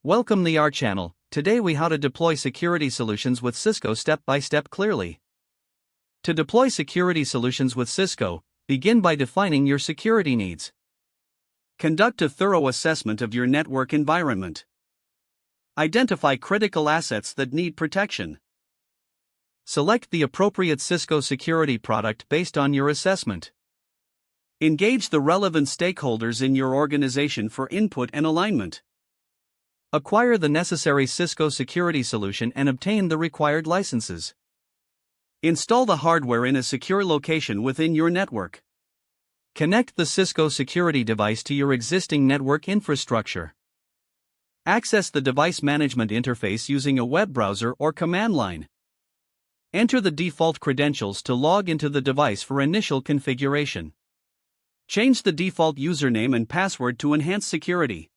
Welcome to our channel. Today we how to deploy security solutions with Cisco step by step clearly. To deploy security solutions with Cisco, begin by defining your security needs. Conduct a thorough assessment of your network environment. Identify critical assets that need protection. Select the appropriate Cisco security product based on your assessment. Engage the relevant stakeholders in your organization for input and alignment. Acquire the necessary Cisco security solution and obtain the required licenses. Install the hardware in a secure location within your network. Connect the Cisco security device to your existing network infrastructure. Access the device management interface using a web browser or command line. Enter the default credentials to log into the device for initial configuration. Change the default username and password to enhance security.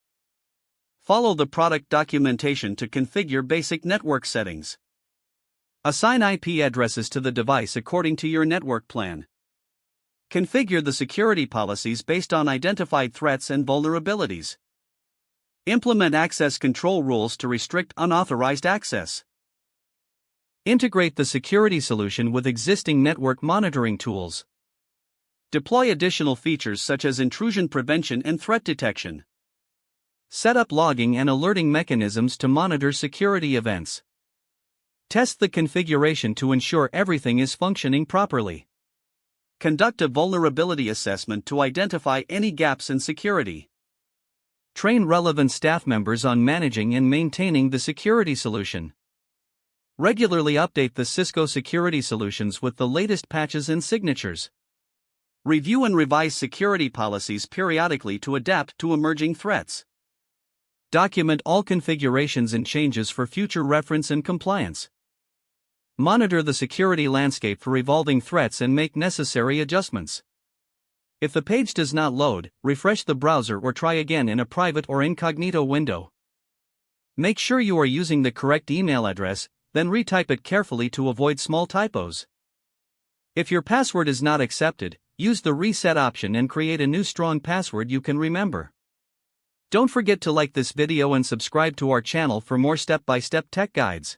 Follow the product documentation to configure basic network settings. Assign IP addresses to the device according to your network plan. Configure the security policies based on identified threats and vulnerabilities. Implement access control rules to restrict unauthorized access. Integrate the security solution with existing network monitoring tools. Deploy additional features such as intrusion prevention and threat detection. Set up logging and alerting mechanisms to monitor security events. Test the configuration to ensure everything is functioning properly. Conduct a vulnerability assessment to identify any gaps in security. Train relevant staff members on managing and maintaining the security solution. Regularly update the Cisco security solutions with the latest patches and signatures. Review and revise security policies periodically to adapt to emerging threats. Document all configurations and changes for future reference and compliance. Monitor the security landscape for evolving threats and make necessary adjustments. If the page does not load, refresh the browser or try again in a private or incognito window. Make sure you are using the correct email address, then retype it carefully to avoid small typos. If your password is not accepted, use the reset option and create a new strong password you can remember. Don't forget to like this video and subscribe to our channel for more step-by-step tech guides.